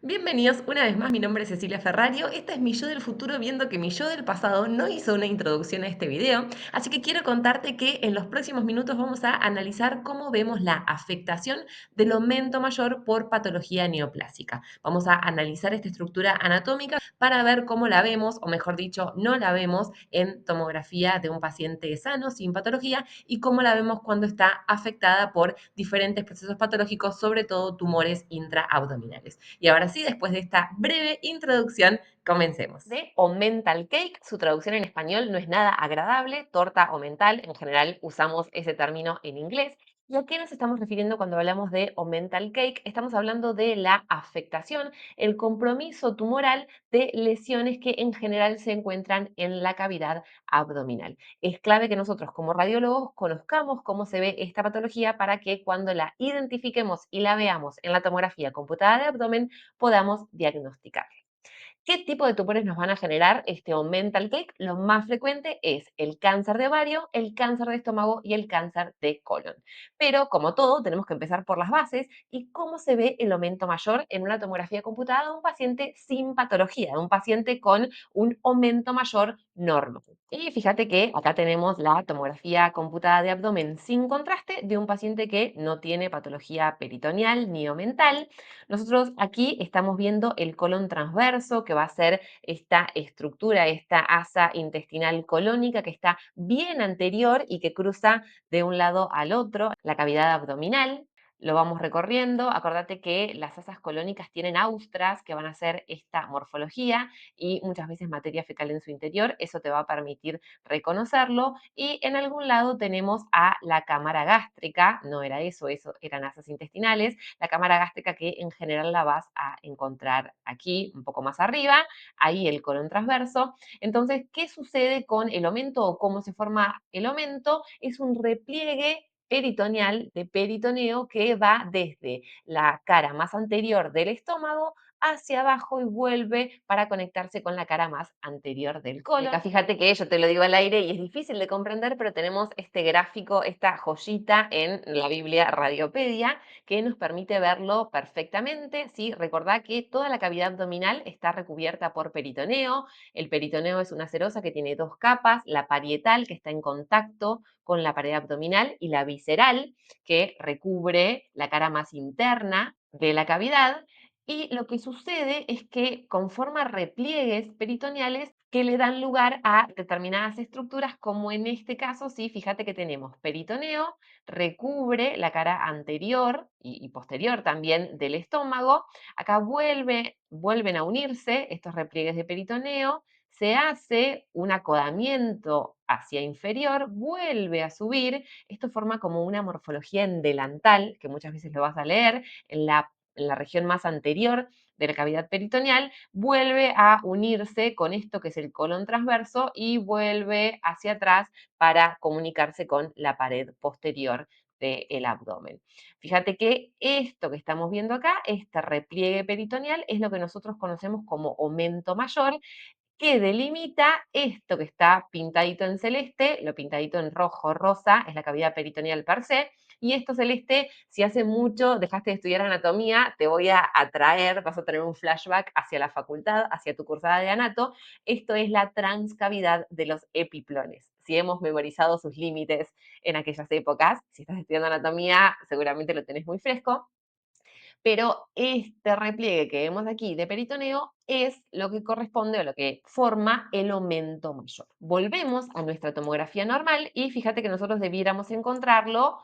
Bienvenidos una vez más, mi nombre es Cecilia Ferrario, esta es mi yo del futuro viendo que mi yo del pasado no hizo una introducción a este video, así que quiero contarte que en los próximos minutos vamos a analizar cómo vemos la afectación del aumento mayor por patología neoplásica. Vamos a analizar esta estructura anatómica para ver cómo la vemos, o mejor dicho, no la vemos en tomografía de un paciente sano, sin patología, y cómo la vemos cuando está afectada por diferentes procesos patológicos, sobre todo tumores intraabdominales. Y ahora sí, después de esta breve introducción, comencemos. De o mental cake, su traducción en español no es nada agradable, torta o mental, en general usamos ese término en inglés. ¿Y a qué nos estamos refiriendo cuando hablamos de o mental cake? Estamos hablando de la afectación, el compromiso tumoral de lesiones que en general se encuentran en la cavidad abdominal. Es clave que nosotros como radiólogos conozcamos cómo se ve esta patología para que cuando la identifiquemos y la veamos en la tomografía computada de abdomen podamos diagnosticar. ¿Qué tipo de tumores nos van a generar este mental cake? Lo más frecuente es el cáncer de ovario, el cáncer de estómago y el cáncer de colon. Pero como todo, tenemos que empezar por las bases y cómo se ve el aumento mayor en una tomografía computada de un paciente sin patología, de un paciente con un aumento mayor normal. Y fíjate que acá tenemos la tomografía computada de abdomen sin contraste de un paciente que no tiene patología peritoneal ni omental. Nosotros aquí estamos viendo el colon transverso, que va a ser esta estructura, esta asa intestinal colónica que está bien anterior y que cruza de un lado al otro, la cavidad abdominal. Lo vamos recorriendo. Acordate que las asas colónicas tienen austras que van a hacer esta morfología y muchas veces materia fecal en su interior. Eso te va a permitir reconocerlo. Y en algún lado tenemos a la cámara gástrica. No era eso eran asas intestinales. La cámara gástrica que en general la vas a encontrar aquí, un poco más arriba, ahí el colon transverso. Entonces, ¿qué sucede con el aumento o cómo se forma el aumento? Es un repliegue peritoneal de peritoneo que va desde la cara más anterior del estómago hacia abajo y vuelve para conectarse con la cara más anterior del colon. Acá fíjate que yo te lo digo al aire y es difícil de comprender, pero tenemos este gráfico, esta joyita en la Biblia Radiopedia que nos permite verlo perfectamente. ¿Sí? Recordá que toda la cavidad abdominal está recubierta por peritoneo. El peritoneo es una serosa que tiene dos capas, la parietal que está en contacto con la pared abdominal y la visceral que recubre la cara más interna de la cavidad. Y lo que sucede es que conforma repliegues peritoneales que le dan lugar a determinadas estructuras, como en este caso, sí, fíjate que tenemos peritoneo, recubre la cara anterior y posterior también del estómago. Acá vuelven a unirse estos repliegues de peritoneo, se hace un acodamiento hacia inferior, vuelve a subir. Esto forma como una morfología en delantal, que muchas veces lo vas a leer en la región más anterior de la cavidad peritoneal, vuelve a unirse con esto que es el colon transverso y vuelve hacia atrás para comunicarse con la pared posterior del abdomen. Fíjate que esto que estamos viendo acá, este repliegue peritoneal, es lo que nosotros conocemos como aumento mayor, que delimita esto que está pintadito en celeste, lo pintadito en rojo, rosa, es la cavidad peritoneal per se, y esto celeste, si hace mucho dejaste de estudiar anatomía, te voy a atraer, vas a tener un flashback hacia la facultad, hacia tu cursada de anato. Esto es la transcavidad de los epiplones. Si hemos memorizado sus límites en aquellas épocas, si estás estudiando anatomía, seguramente lo tenés muy fresco. Pero este repliegue que vemos aquí de peritoneo es lo que corresponde o lo que forma el aumento mayor. Volvemos a nuestra tomografía normal y fíjate que nosotros debiéramos encontrarlo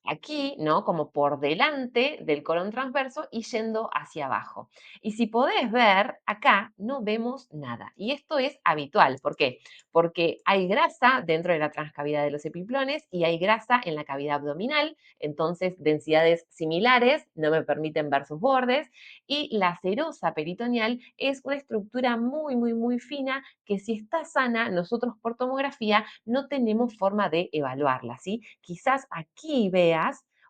aquí, ¿no? Como por delante del colon transverso y yendo hacia abajo. Y si podés ver, acá no vemos nada. Y esto es habitual. ¿Por qué? Porque hay grasa dentro de la transcavidad de los epiplones y hay grasa en la cavidad abdominal, entonces densidades similares no me permiten ver sus bordes, y la serosa peritoneal es una estructura muy, muy, muy fina que si está sana, nosotros por tomografía no tenemos forma de evaluarla, ¿sí? Quizás aquí veas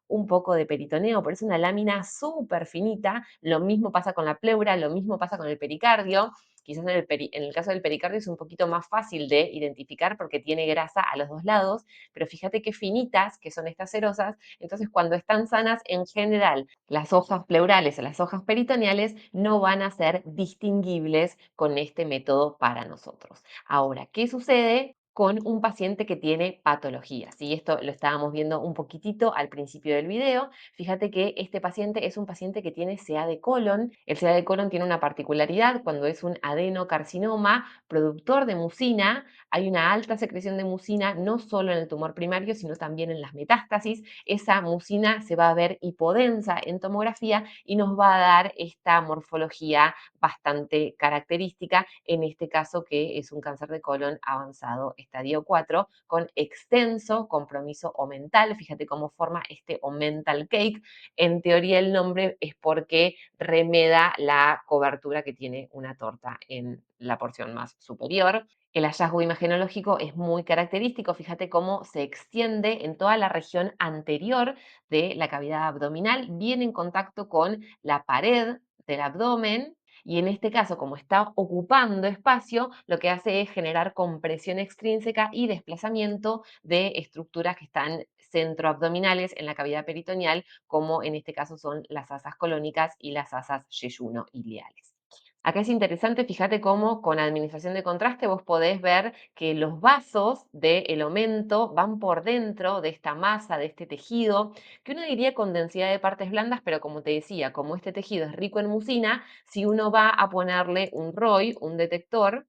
un poco de peritoneo, pero es una lámina súper finita. Lo mismo pasa con la pleura, lo mismo pasa con el pericardio. Quizás en el caso del pericardio es un poquito más fácil de identificar porque tiene grasa a los dos lados, pero fíjate qué finitas que son estas serosas. Entonces, cuando están sanas, en general, las hojas pleurales o las hojas peritoneales no van a ser distinguibles con este método para nosotros. Ahora, ¿qué sucede con un paciente que tiene patologías? Y esto lo estábamos viendo un poquitito al principio del video. Fíjate que este paciente es un paciente que tiene CA de colon. El CA de colon tiene una particularidad: cuando es un adenocarcinoma productor de mucina, hay una alta secreción de mucina no solo en el tumor primario, sino también en las metástasis. Esa mucina se va a ver hipodensa en tomografía y nos va a dar esta morfología bastante característica, en este caso que es un cáncer de colon avanzado estadio 4 con extenso compromiso omental. Fíjate cómo forma este omental cake. En teoría el nombre es porque remeda la cobertura que tiene una torta en la porción más superior. El hallazgo imagenológico es muy característico. Fíjate cómo se extiende en toda la región anterior de la cavidad abdominal, viene en contacto con la pared del abdomen y en este caso, como está ocupando espacio, lo que hace es generar compresión extrínseca y desplazamiento de estructuras que están centroabdominales en la cavidad peritoneal, como en este caso son las asas colónicas y las asas yeyuno-iliares. Acá es interesante, fíjate cómo con administración de contraste vos podés ver que los vasos del aumento van por dentro de esta masa, de este tejido, que uno diría con densidad de partes blandas, pero como te decía, como este tejido es rico en mucina, si uno va a ponerle un ROI, un detector,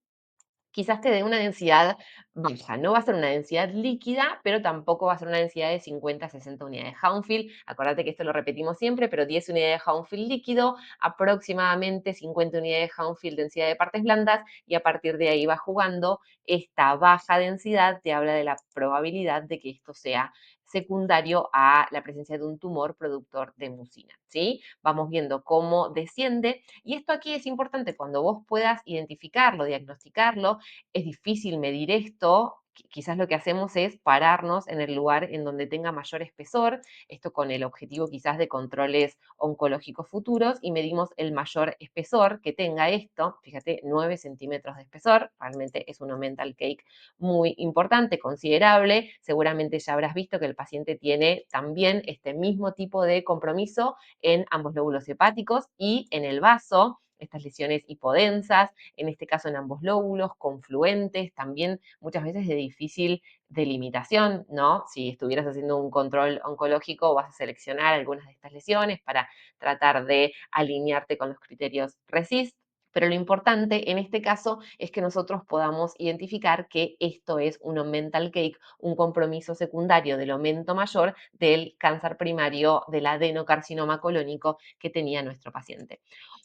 quizás te dé una densidad baja. No va a ser una densidad líquida, pero tampoco va a ser una densidad de 50 a 60 unidades Hounsfield. Acordate que esto lo repetimos siempre, pero 10 unidades Hounsfield líquido, aproximadamente 50 unidades Hounsfield densidad de partes blandas, y a partir de ahí va jugando. Esta baja densidad te habla de la probabilidad de que esto sea secundario a la presencia de un tumor productor de mucina, ¿sí? Vamos viendo cómo desciende, y esto aquí es importante cuando vos puedas identificarlo, diagnosticarlo. Es difícil medir esto. Quizás lo que hacemos es pararnos en el lugar en donde tenga mayor espesor, esto con el objetivo quizás de controles oncológicos futuros, y medimos el mayor espesor que tenga esto. Fíjate, 9 centímetros de espesor, realmente es un mental cake muy importante, considerable. Seguramente ya habrás visto que el paciente tiene también este mismo tipo de compromiso en ambos lóbulos hepáticos y en el vaso, estas lesiones hipodensas, en este caso en ambos lóbulos, confluentes, también muchas veces de difícil delimitación, ¿no? Si estuvieras haciendo un control oncológico, vas a seleccionar algunas de estas lesiones para tratar de alinearte con los criterios RECIST. Pero lo importante en este caso es que nosotros podamos identificar que esto es un mental cake, un compromiso secundario del aumento mayor del cáncer primario del adenocarcinoma colónico que tenía nuestro paciente.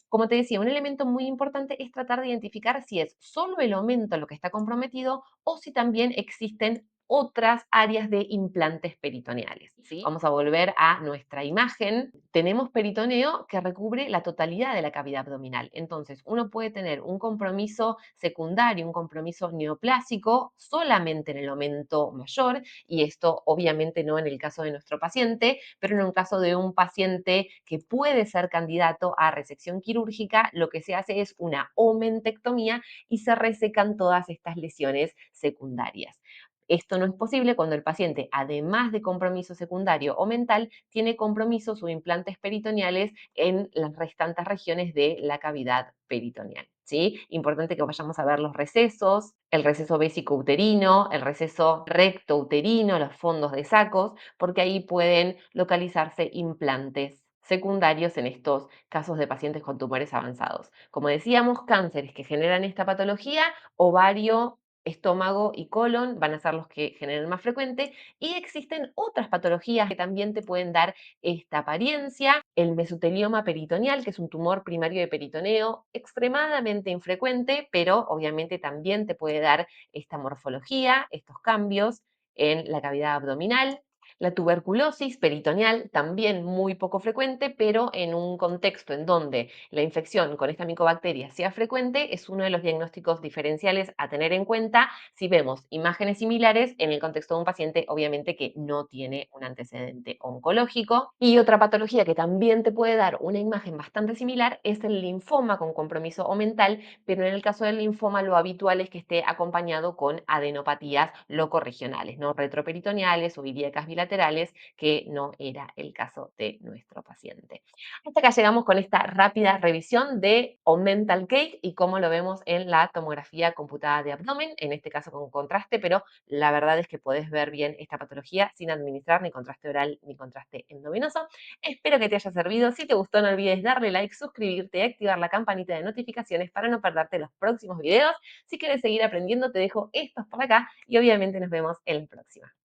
Como te decía, un elemento muy importante es tratar de identificar si es solo el aumento lo que está comprometido o si también existen otras áreas de implantes peritoneales, ¿sí? Vamos a volver a nuestra imagen. Tenemos peritoneo que recubre la totalidad de la cavidad abdominal. Entonces, uno puede tener un compromiso secundario, un compromiso neoplásico solamente en el aumento mayor, y esto obviamente no en el caso de nuestro paciente, pero en un caso de un paciente que puede ser candidato a resección quirúrgica, lo que se hace es una omentectomía y se resecan todas estas lesiones secundarias. Esto no es posible cuando el paciente, además de compromiso secundario o mental, tiene compromisos o implantes peritoneales en las restantes regiones de la cavidad peritoneal, ¿sí? Importante que vayamos a ver los recesos, el receso uterino, el receso recto-uterino, los fondos de sacos, porque ahí pueden localizarse implantes secundarios en estos casos de pacientes con tumores avanzados. Como decíamos, cánceres que generan esta patología: ovario, estómago y colon van a ser los que generan más frecuente, y existen otras patologías que también te pueden dar esta apariencia. El mesotelioma peritoneal, que es un tumor primario de peritoneo extremadamente infrecuente, pero obviamente también te puede dar esta morfología, estos cambios en la cavidad abdominal. La tuberculosis peritoneal, también muy poco frecuente, pero en un contexto en donde la infección con esta micobacteria sea frecuente, es uno de los diagnósticos diferenciales a tener en cuenta si vemos imágenes similares en el contexto de un paciente, obviamente que no tiene un antecedente oncológico. Y otra patología que también te puede dar una imagen bastante similar es el linfoma con compromiso omental, pero en el caso del linfoma lo habitual es que esté acompañado con adenopatías locorregionales, no retroperitoneales o ilíacas bilaterales, que no era el caso de nuestro paciente. Hasta acá llegamos con esta rápida revisión de Omental Cake y cómo lo vemos en la tomografía computada de abdomen, en este caso con contraste, pero la verdad es que podés ver bien esta patología sin administrar ni contraste oral ni contraste endovenoso. Espero que te haya servido. Si te gustó, no olvides darle like, suscribirte y activar la campanita de notificaciones para no perderte los próximos videos. Si quieres seguir aprendiendo, te dejo estos por acá y obviamente nos vemos en la próxima.